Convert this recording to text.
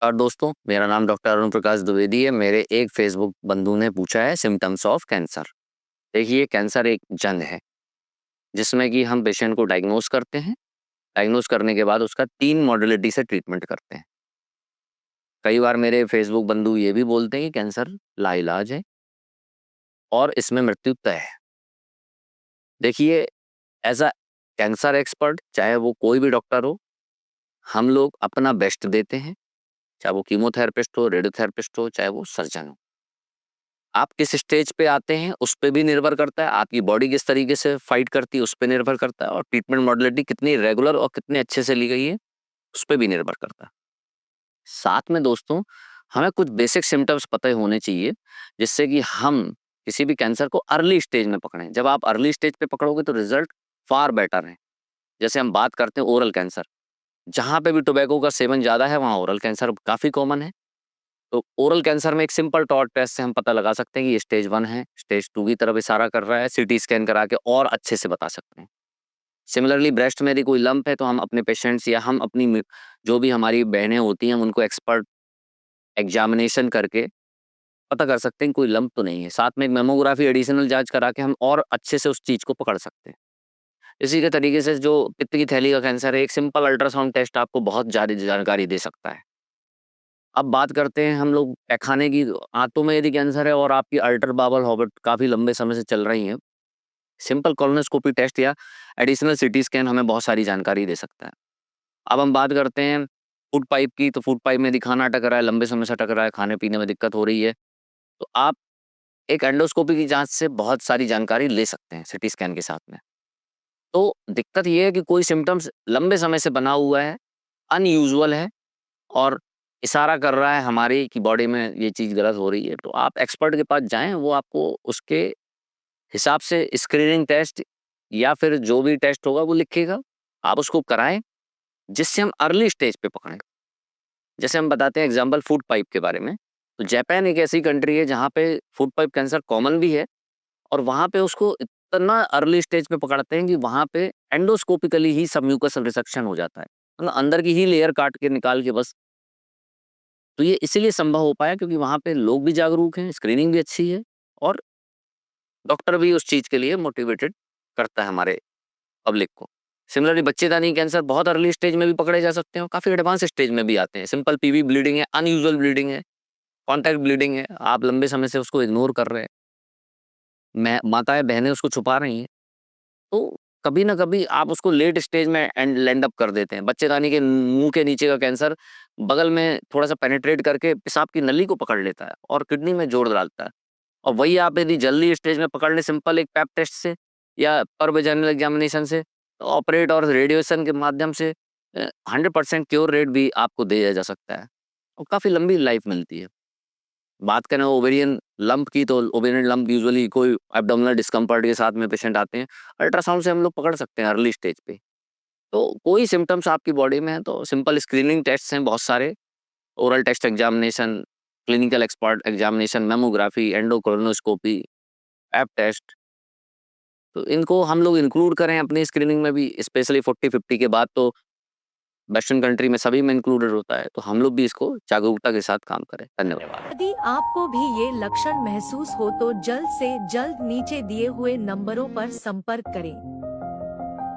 और दोस्तों, मेरा नाम डॉक्टर अरुण प्रकाश द्विवेदी है। मेरे एक फेसबुक बंधु ने पूछा है सिम्पटम्स ऑफ कैंसर। देखिए, कैंसर एक जंग है जिसमें कि हम पेशेंट को डायग्नोज करते हैं। डायग्नोज करने के बाद उसका 3 मॉडलिटी से ट्रीटमेंट करते हैं। कई बार मेरे फेसबुक बंधु ये भी बोलते हैं कि कैंसर लाइलाज है और इसमें मृत्यु तय है। देखिए, एज़ अ कैंसर एक्सपर्ट, चाहे वो कोई भी डॉक्टर हो, हम लोग अपना बेस्ट देते हैं। चाहे वो कीमोथेरेपिस्ट हो, रेडियोथेरेपिस्ट हो, चाहे वो सर्जन हो। आप किस स्टेज पे आते हैं उस पे भी निर्भर करता है, आपकी बॉडी किस तरीके से फाइट करती है उस पे निर्भर करता है, और ट्रीटमेंट मॉडलिटी कितनी रेगुलर और कितने अच्छे से ली गई है उस पे भी निर्भर करता है। साथ में दोस्तों, हमें कुछ बेसिक सिम्पटम्स पता होने चाहिए जिससे कि हम किसी भी कैंसर को अर्ली स्टेज में पकड़ें। जब आप अर्ली स्टेज पे पकड़ोगे तो रिजल्ट फार बेटर है। जैसे हम बात करते हैं ओरल कैंसर, जहाँ पे भी टोबैको का सेवन ज़्यादा है वहाँ ओरल कैंसर काफ़ी कॉमन है। तो ओरल कैंसर में एक सिंपल टॉर्च टेस्ट से हम पता लगा सकते हैं कि ये स्टेज 1 है, स्टेज 2 की तरफ इशारा कर रहा है, सीटी स्कैन करा के और अच्छे से बता सकते हैं। सिमिलरली ब्रेस्ट में यदि कोई लंप है तो हम अपने पेशेंट्स या हम अपनी जो भी हमारी बहनें होती हैं, हम उनको एक्सपर्ट एग्जामिनेशन करके पता कर सकते हैं कोई लंप तो नहीं है। साथ में एक मेमोग्राफी एडिशनल जांच करा के हम और अच्छे से उस चीज़ को पकड़ सकते हैं। इसी के तरीके से जो पित्त की थैली का कैंसर है, एक सिंपल अल्ट्रासाउंड टेस्ट आपको बहुत ज़्यादा जानकारी दे सकता है। अब बात करते हैं हम लोग पैखाने की। आंतों में यदि कैंसर है और आपकी अल्टर बावल हॉबट काफ़ी लंबे समय से चल रही हैं, सिंपल कोलोनोस्कोपी टेस्ट या एडिशनल सीटी स्कैन हमें बहुत सारी जानकारी दे सकता है। अब हम बात करते हैं फूड पाइप की, तो फूड पाइप में यदि खाना अटक रहा है, लंबे समय से अटक रहा है, खाने-पीने में दिक्कत हो रही है, तो आप एक एंडोस्कोपी की जाँच से बहुत सारी जानकारी ले सकते हैं सीटी स्कैन के साथ में। तो दिक्कत ये है कि कोई सिम्पटम्स लंबे समय से बना हुआ है, अनयूजुअल है और इशारा कर रहा है हमारी कि बॉडी में ये चीज़ गलत हो रही है, तो आप एक्सपर्ट के पास जाएँ, वो आपको उसके हिसाब से स्क्रीनिंग टेस्ट या फिर जो भी टेस्ट होगा वो लिखेगा, आप उसको कराएँ, जिससे हम अर्ली स्टेज पे पकड़ें। जैसे हम बताते हैं एग्ज़ाम्पल फूड पाइप के बारे में, तो जापान एक ऐसी कंट्री है जहाँ पे फूड पाइप कैंसर कॉमन भी है और वहाँ पे उसको इतना अर्ली स्टेज पे पकड़ते हैं कि वहाँ पे एंडोस्कोपिकली ही सब म्यूकस रिसेक्शन हो जाता है। मतलब अंदर की ही लेयर काट के निकाल के बस। तो ये इसीलिए संभव हो पाया क्योंकि वहाँ पे लोग भी जागरूक हैं, स्क्रीनिंग भी अच्छी है और डॉक्टर भी उस चीज़ के लिए मोटिवेटेड करता है हमारे पब्लिक को। सिमिलरली बच्चेदानी कैंसर बहुत अर्ली स्टेज में भी पकड़े जा सकते हैं और काफ़ी एडवांस स्टेज में भी आते हैं। सिंपल पीवी ब्लीडिंग है, अनयूजुअल ब्लीडिंग है, कॉन्टैक्ट ब्लीडिंग है, आप लंबे समय से उसको इग्नोर कर रहे हैं। माताएँ, बहनें उसको छुपा रही हैं। तो कभी ना कभी आप उसको लेट स्टेज में एंड अप कर देते हैं। बच्चेदानी के मुँह के नीचे का कैंसर बगल में थोड़ा-सा पेनिट्रेट करके पेशाब की नली को पकड़ लेता है और किडनी में जोड़ डालता है। और वही आप यदि जल्दी स्टेज में पकड़ लें सिंपल एक पैप टेस्ट से या पर वेजाइनल एग्जामिनेशन से, तो ऑपरेट और रेडिएशन के माध्यम से 100% क्योर रेट भी आपको दिया जा सकता है और काफ़ी लंबी लाइफ मिलती है। बात करें ओवेरियन लंप की, तो ओवेरियन लंप यूजुअली कोई एब्डोमिनल डिस्कम्फर्ट के साथ में पेशेंट आते हैं। अल्ट्रासाउंड से हम लोग पकड़ सकते हैं अर्ली स्टेज पे। तो कोई सिम्पटम्स आपकी बॉडी में है तो सिंपल स्क्रीनिंग टेस्ट्स हैं बहुत सारे, oral test examination, clinical expert examination, mammography, endocolonoscopy, pap test. तो इनको हम लोग इंक्लूड करें अपनी स्क्रीनिंग में भी, स्पेशली 40-50 के बाद तो वेस्टर्न कंट्री में सभी में इंक्लूडेड होता है। तो हम लोग भी इसको जागरूकता के साथ काम करें। धन्यवाद। यदि आपको भी ये लक्षण महसूस हो तो जल्द से जल्द नीचे दिए हुए नंबरों पर संपर्क करें।